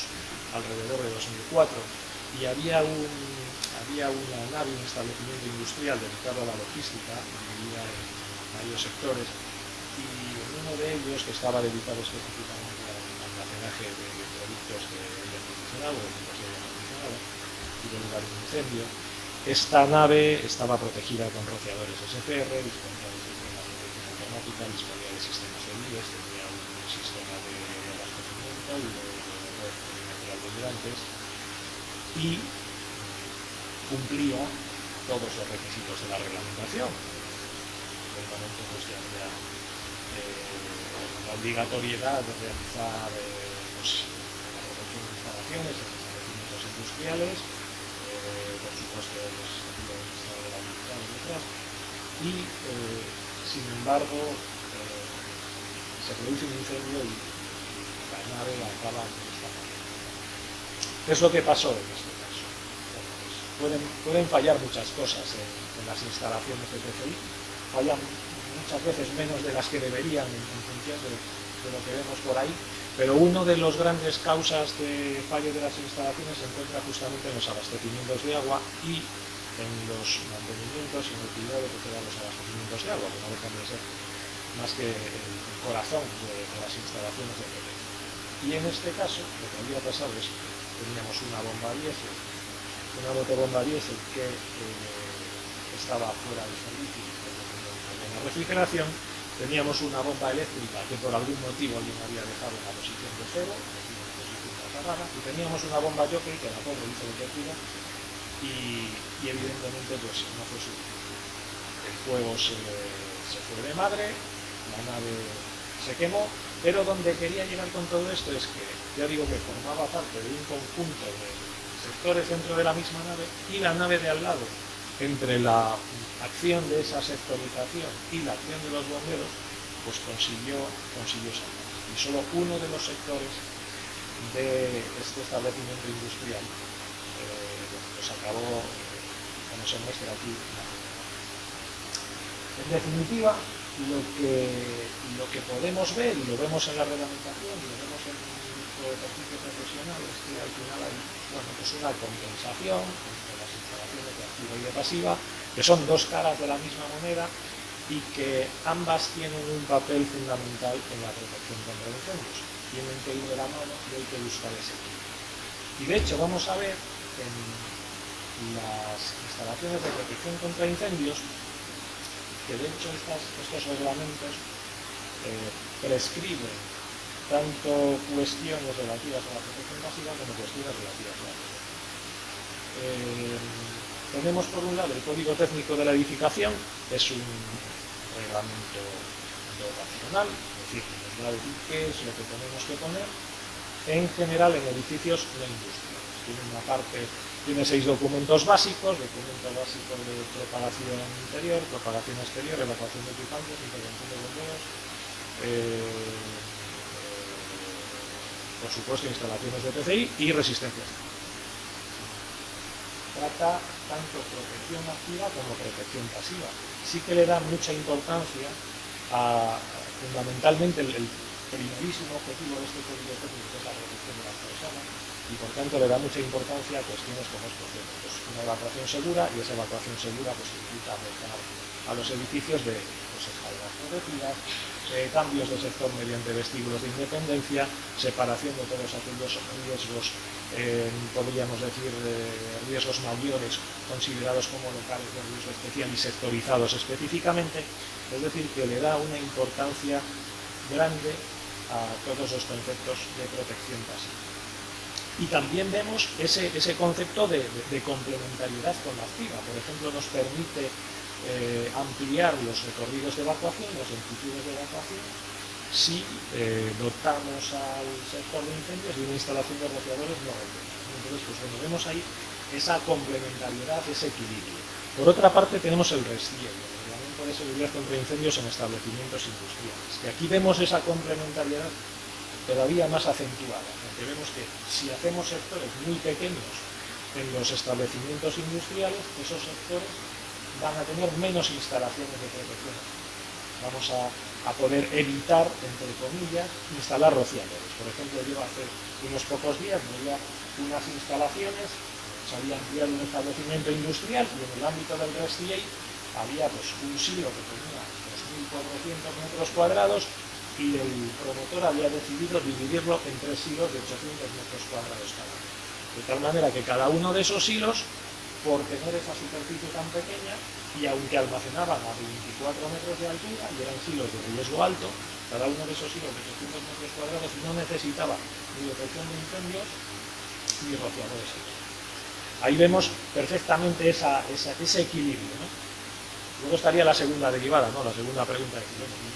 alrededor de 2004. Y había una nave, un establecimiento industrial dedicado a la logística, dividida en varios sectores, y en uno de ellos, que estaba dedicado específicamente al almacenaje de productos de aire acondicionado, equipos de aire acondicionado y de lugar de incendio, esta nave estaba protegida con rociadores SFR, disponía de sistemas de protección automática, disponía de sistemas de IES, tenía un sistema de abastecimiento y de red perimetral de hidrantes. Y cumplía todos los requisitos de la reglamentación. En el momento pues ya había la obligatoriedad de realizar pues, la protección de instalaciones en establecimientos industriales, por supuesto pues, había un estado de la habilidad detrás, y sin embargo se produce un incendio y la nave acaba en esta manera. ¿Qué es lo que pasó en este caso? Bueno, pues pueden fallar muchas cosas en las instalaciones de PCI, fallan muchas veces menos de las que deberían en función de lo que vemos por ahí, pero uno de los grandes causas de fallo de las instalaciones se encuentra justamente en los abastecimientos de agua y en los mantenimientos y en el cuidado que se dan los abastecimientos de agua, que no dejan de ser más que el corazón de las instalaciones de protección. Y en este caso, lo que había pasado es que teníamos una bomba diésel, una motobomba diésel que estaba fuera de servicio, en la refrigeración, teníamos una bomba eléctrica que por algún motivo alguien había dejado en la posición de cero, es decir, en la posición de apagada, y teníamos una bomba jockey que la pobre hizo lo que quiera y evidentemente pues no fue suficiente. El fuego se fue de madre, la nave se quemó, pero donde quería llegar con todo esto es que, ya digo que formaba parte de un conjunto de sectores dentro de la misma nave y la nave de al lado, entre la acción de esa sectorización y la acción de los bomberos, pues consiguió salvar. Y solo uno de los sectores de este establecimiento industrial pues acabó, como se muestra aquí. En definitiva, lo que podemos ver, y lo vemos en la reglamentación, y lo vemos en nuestro ejercicio profesional, es que al final hay pues una compensación entre las instalaciones de activa y de pasiva, que son dos caras de la misma moneda y que ambas tienen un papel fundamental en la protección contra incendios. Tienen que ir de la mano y hay que buscar ese equilibrio. Y de hecho vamos a ver en las instalaciones de protección contra incendios que de hecho estos reglamentos prescriben tanto cuestiones relativas a la protección pasiva como cuestiones relativas a la protección. Tenemos por un lado el Código Técnico de la Edificación, que es un reglamento dotacional, es decir, nos va a decir qué es lo que tenemos que poner en general en edificios no industriales. Tiene una parte, tiene 6 documentos básicos, documento básico de propagación interior, propagación exterior, evacuación de equipantes, intervención de bomberos, por supuesto instalaciones de PCI y resistencia. Trata tanto protección activa como protección pasiva. Sí que le da mucha importancia a, fundamentalmente, el primerísimo objetivo de este código técnico, que es la protección de las personas, y por tanto le da mucha importancia a cuestiones como estos, pues, una evacuación segura, y esa evacuación segura pues implica dotar a los edificios de pues, escaleras protegidas, cambios de sector mediante vestíbulos de independencia, separación de todos aquellos riesgos, podríamos decir, riesgos mayores considerados como locales de riesgo especial y sectorizados específicamente, es decir, que le da una importancia grande a todos los conceptos de protección pasiva. Y también vemos ese concepto de complementariedad con la activa. Por ejemplo, nos permite ampliar los recorridos de evacuación, las longitudes de evacuación, si dotamos al sector de incendios de una instalación de rociadores no requeridos. Entonces, pues bueno, vemos ahí esa complementariedad, ese equilibrio. Por otra parte, tenemos el RESCIE, el Reglamento de Seguridad contra Incendios en Establecimientos Industriales, que aquí vemos esa complementariedad todavía más acentuada, porque vemos que si hacemos sectores muy pequeños en los establecimientos industriales, esos sectores van a tener menos instalaciones de protección. Vamos a poder evitar, entre comillas, instalar rociadores. Por ejemplo, yo hace unos pocos días veía unas instalaciones, se había ampliado un establecimiento industrial y en el ámbito del RESCIE había pues, un silo que tenía 2.400 metros cuadrados y el promotor había decidido dividirlo en 3 silos de 800 metros cuadrados cada uno. De tal manera que cada uno de esos silos, por tener esa superficie tan pequeña, y aunque almacenaban a 24 metros de altura y eran silos de riesgo alto, cada uno de esos silos de 800 metros cuadrados no necesitaba ni detección de incendios ni rociadores. Ahí vemos perfectamente ese equilibrio, ¿no? Luego estaría la segunda derivada, ¿no? La segunda pregunta de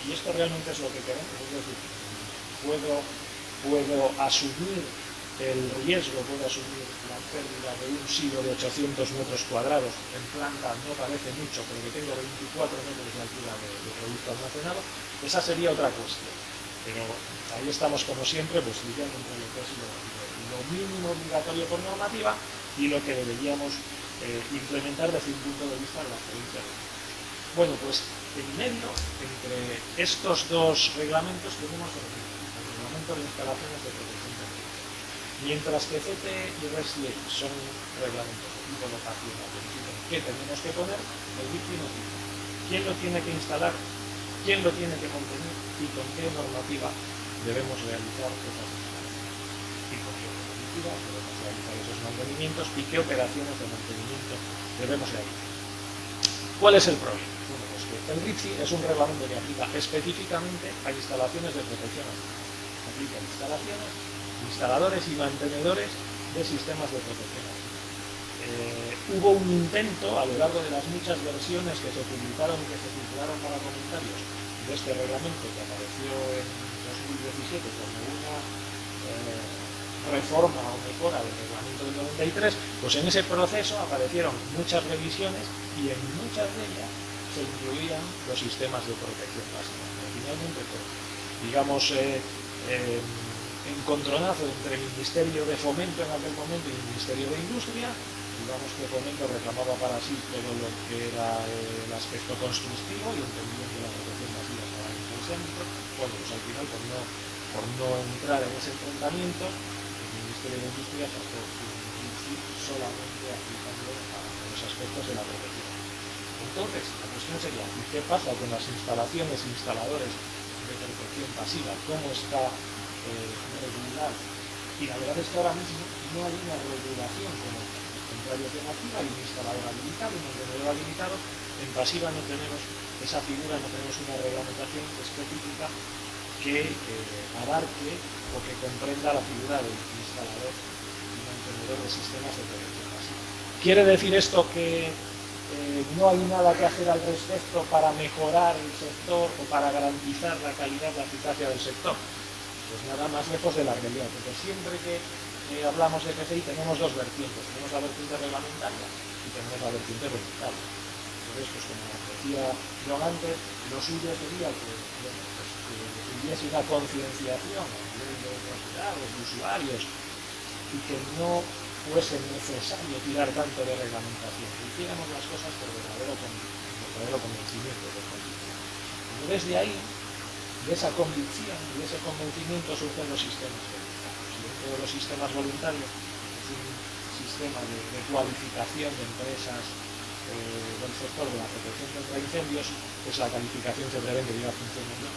¿y esto realmente es lo que queremos? Es decir, ¿puedo asumir el riesgo, puedo asumir la pérdida de un silo de 800 metros cuadrados en planta? No parece mucho, pero que tengo 24 metros de altura de producto almacenado. Esa sería otra cuestión. Pero ahí estamos, como siempre, pues lidiando entre lo que es lo mínimo obligatorio por normativa y lo que deberíamos implementar desde un punto de vista de la experiencia. Bueno, pues en medio, entre estos dos reglamentos, tenemos el reglamento de instalaciones de protección de datos. Mientras que CTE y RESLE son reglamentos de tipo locacional, que dicen qué tenemos que poner, el RICI nos dice quién lo tiene que instalar, quién lo tiene que mantener y con qué normativa debemos realizar esas instalaciones. Y con qué normativa debemos realizar esos mantenimientos y qué operaciones de mantenimiento debemos realizar. ¿Cuál es el problema? Bueno, pues que el RICI es un reglamento que aplica específicamente a instalaciones de protección activa. Aplica a instalaciones, instaladores y mantenedores de sistemas de protección activa. Hubo un intento a lo largo de las muchas versiones que se publicaron y que se circularon para comentarios de este reglamento que apareció en 2017 como una reforma o mejora del reglamento del 93, pues en ese proceso aparecieron muchas revisiones y en muchas de ellas se incluían los sistemas de protección básica. Finalmente, pues, digamos, encontronazo entre el Ministerio de Fomento en aquel momento y el Ministerio de Industria. Digamos que Fomento reclamaba para sí todo lo que era el aspecto constructivo y entendían que la protección básica estaba en ese ámbito. Bueno, pues al final, por no entrar en ese enfrentamiento, el Ministerio de Industria sacó solamente aplicando a los aspectos de la protección. Entonces, la cuestión sería, ¿qué pasa con las instalaciones e instaladores de protección pasiva? ¿Cómo está regulado? Y la verdad es que ahora mismo no hay una regulación como en protección activa, hay un instalador habilitado, un mantenedor habilitado. En pasiva no tenemos esa figura, no tenemos una reglamentación específica que abarque o que comprenda la figura del instalador y mantenedor de sistemas de protección pasiva. ¿Quiere decir esto que no hay nada que hacer al respecto para mejorar el sector o para garantizar la calidad, la eficacia del sector? Pues nada más lejos de la realidad, porque siempre que hablamos de PCI tenemos dos vertientes, tenemos la vertiente reglamentaria y tenemos la vertiente voluntaria. Entonces, pues como decía John antes, lo suyo sería que hubiese una concienciación a nivel de propietarios, de usuarios, y que no fuese necesario tirar tanto de reglamentación, que hiciéramos las cosas por verdadero convencimiento. Y desde ahí, de esa convicción y de ese convencimiento surgen los sistemas voluntarios. Y dentro de los sistemas voluntarios es un sistema de cualificación de empresas del sector de la protección contra incendios, es la calificación que prevé que lleva funcionando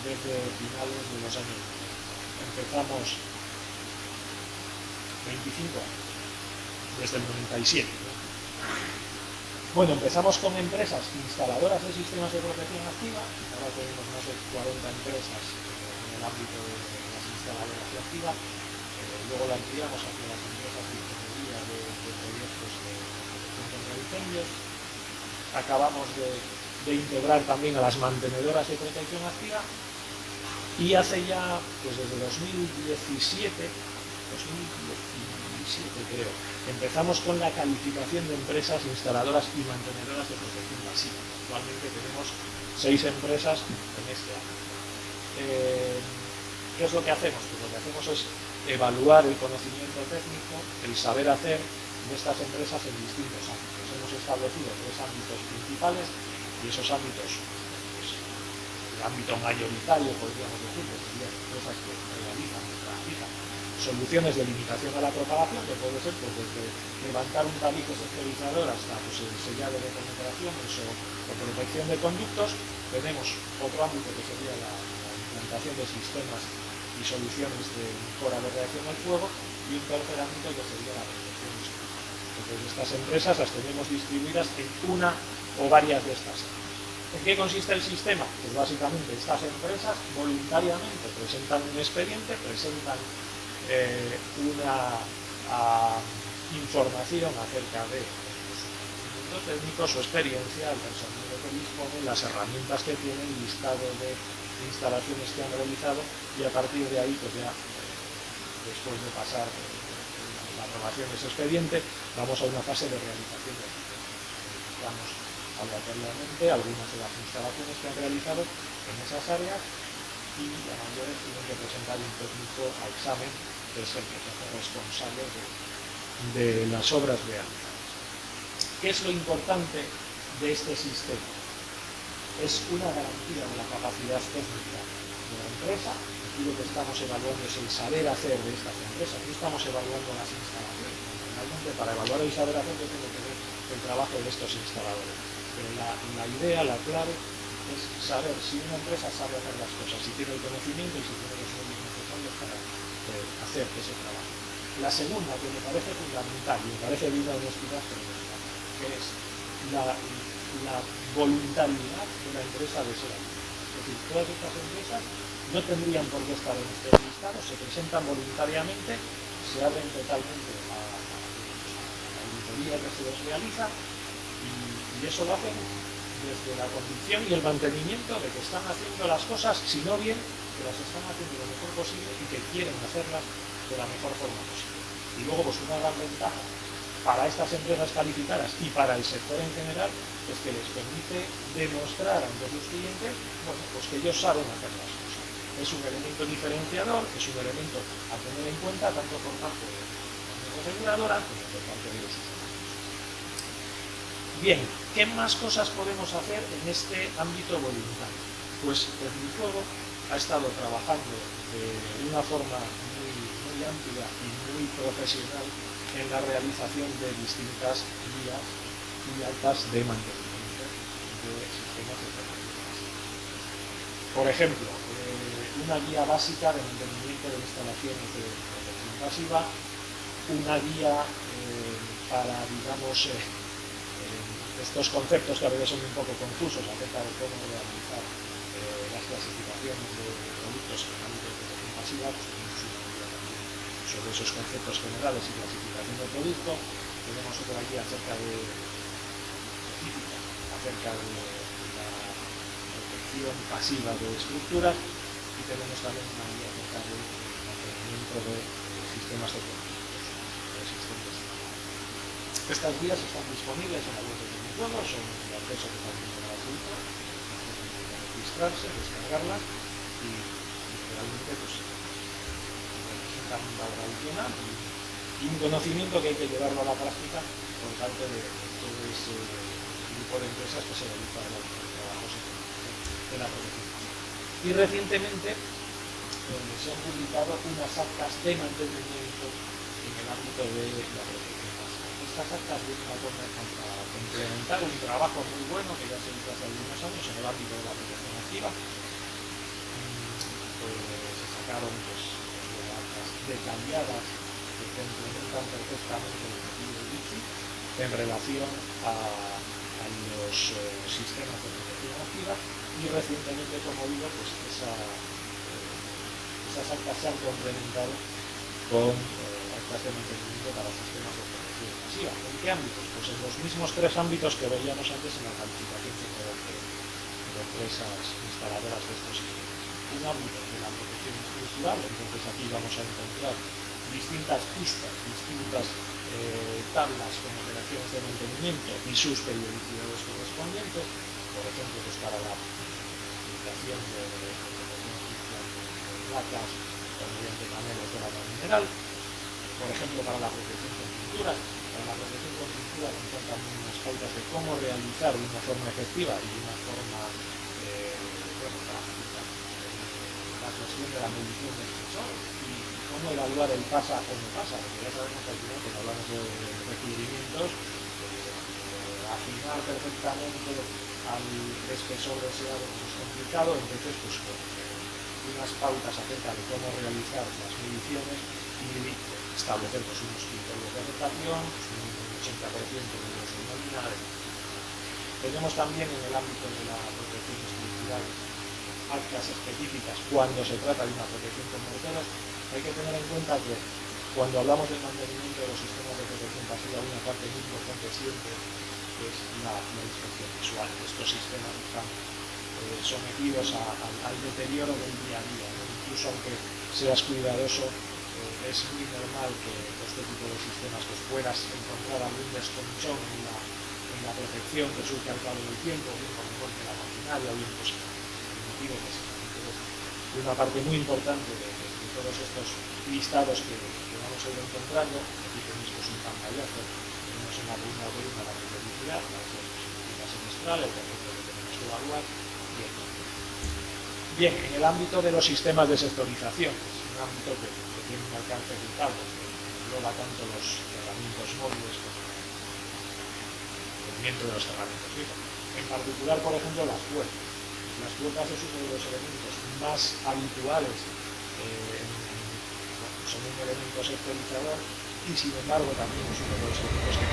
desde finales de los años 90. Empezamos 25 años, desde el 97. Bueno, empezamos con empresas instaladoras de sistemas de protección activa, ahora tenemos más de 40 empresas en el ámbito de las instaladoras de activa, luego la ampliamos hacia las empresas de ingeniería de proyectos de protección contra incendios, acabamos de integrar también a las mantenedoras de protección activa y hace ya, pues desde 2017 creo, empezamos con la calificación de empresas instaladoras y mantenedoras de protección pasiva. Actualmente tenemos 6 empresas en este ámbito. ¿Qué es lo que hacemos? Pues lo que hacemos es evaluar el conocimiento técnico, el saber hacer de estas empresas en distintos ámbitos. Hemos establecido 3 ámbitos principales y esos ámbitos, pues, el ámbito mayoritario, podríamos decir, que serían empresas que realizan, practican soluciones de limitación a la propagación, que puede ser pues, desde levantar un tabique sectorizador hasta pues, el sellado de penetraciones o protección de conductos. Tenemos otro ámbito que sería la implantación de sistemas y soluciones de mejora de reacción al fuego, y un tercer ámbito que sería la protección de seguridad. Entonces estas empresas las tenemos distribuidas en una o varias de estas áreas. ¿En qué consiste el sistema? Pues básicamente estas empresas voluntariamente presentan un expediente, presentan información acerca de su mundo técnico, su experiencia, el personal de que dispone, las herramientas que tiene, el listado de instalaciones que han realizado, y a partir de ahí, pues ya después de pasar la aprobación de ese expediente, vamos a una fase de realización de vamos aleatoriamente algunas de las instalaciones que han realizado en esas áreas, y a mayores tienen que presentar un técnico a examen, que es el que se hace responsable de las obras realizadas. ¿Qué es lo importante de este sistema? Es una garantía de la capacidad técnica de la empresa. Aquí lo que estamos evaluando es el saber hacer de estas empresas, no estamos evaluando las instalaciones. Realmente, para evaluar el saber hacer, yo tengo que ver el trabajo de estos instaladores. Pero la idea, la clave, es saber si una empresa sabe hacer las cosas, si tiene el conocimiento y si tiene los medios necesarios para hacer ese trabajo. La segunda, que me parece fundamental y me parece de una honestidad tremenda, que es la voluntariedad de la empresa de ser así. Es decir, todas estas empresas no tendrían por qué estar en este listado, se presentan voluntariamente, se abren totalmente a la auditoría que se les realiza, y eso lo hacen desde la convicción y el mantenimiento de que están haciendo las cosas, si no bien, que las están haciendo lo mejor posible y que quieren hacerlas de la mejor forma posible. Y luego, pues una gran ventaja para estas empresas calificadas y para el sector en general es que les permite demostrar ante sus clientes, bueno, pues que ellos saben hacer las cosas. Es un elemento diferenciador, es un elemento a tener en cuenta tanto por parte de la aseguradora como por parte de los usuarios. Bien, ¿qué más cosas podemos hacer en este ámbito voluntario? Pues Tecnifuego ha estado trabajando de una forma muy amplia y muy profesional en la realización de distintas guías y actas de mantenimiento de sistemas de protección pasiva. Por ejemplo, una guía básica de mantenimiento de instalaciones de protección pasiva, una guía para, digamos, estos conceptos que a veces son un poco confusos acerca de cómo realizar las clasificaciones de productos en el ámbito de protección pasiva, pues tenemos una guía también sobre esos conceptos generales y clasificación del producto. Tenemos otra guía acerca de la protección pasiva de estructuras, y tenemos también una guía acerca del mantenimiento de sistemas de control existentes. Estas guías están disponibles en la web de Tecnifuego, son de acceso totalmente gratuito, registrarse, descargarlas, y realmente pues representan un valor adicional y un conocimiento que hay que llevarlo a la práctica por parte de todo ese grupo de empresas que se dedican a los trabajos de la protección. Y recientemente se han publicado unas actas de mantenimiento en el ámbito de la protección. Estas actas vienen a complementar un trabajo muy bueno que ya se hizo hace algunos años en el ámbito de la protección activa. Se sacaron actas detalladas que complementan perfectamente el objetivo del ICI en relación a los sistemas de protección activa, y recientemente, como digo, pues esas actas se han complementado con actas de mantenimiento para sistemas de protección pasiva. ¿En qué ámbitos? Pues en los mismos tres ámbitos que veíamos antes en la calificación de empresas instaladoras de estos sistemas. Un ámbito de la protección estructural, entonces aquí vamos a encontrar distintas pistas, distintas tablas con operaciones de mantenimiento y sus periodicidades correspondientes, por ejemplo, pues para la aplicación de protección estructural de placas o mediante paneles de lava mineral, por ejemplo, para la protección con pinturas. Para la protección con pinturas son también unas pautas de cómo realizar de una forma efectiva y de una forma práctica la cuestión de la medición de espesor y cómo evaluar el pasa o no pasa, porque ya sabemos que al final, cuando hablamos de recubrimientos, afinar perfectamente al espesor deseado es complicado. Entonces, pues unas pautas acerca de cómo realizar las mediciones y establecer pues unos criterios de aceptación, un 80% de los denominados. Tenemos también en el ámbito de la protección estructural actas específicas cuando se trata de una protección con morteros. Hay que tener en cuenta que Cuando hablamos del mantenimiento de los sistemas de protección pasiva, una parte muy importante siempre es la inspección visual. Estos sistemas están sometidos al deterioro del día a día, ¿no? Incluso aunque seas cuidadoso, es muy normal que este tipo de sistemas pues, puedas encontrar algún desconchón en la protección que surge al cabo del tiempo, bien por el golpe de la maquinaria, bien pues, el motivo que sea. Entonces, una parte muy importante de todos estos listados que vamos a ir encontrando, aquí tenéis pues, un pantallazo, tenemos en la primera columna la periodicidad, la otra semestral, el concepto que tenemos que evaluar. Bien, en el ámbito de los sistemas de sectorización, es un ámbito que tiene un alcance vital, que engloba tanto los cerramientos móviles como el movimiento de los cerramientos fijos. En particular, por ejemplo, las puertas. Las puertas es uno de los elementos más habituales, son un elemento sectorizador y sin embargo también es uno de los elementos que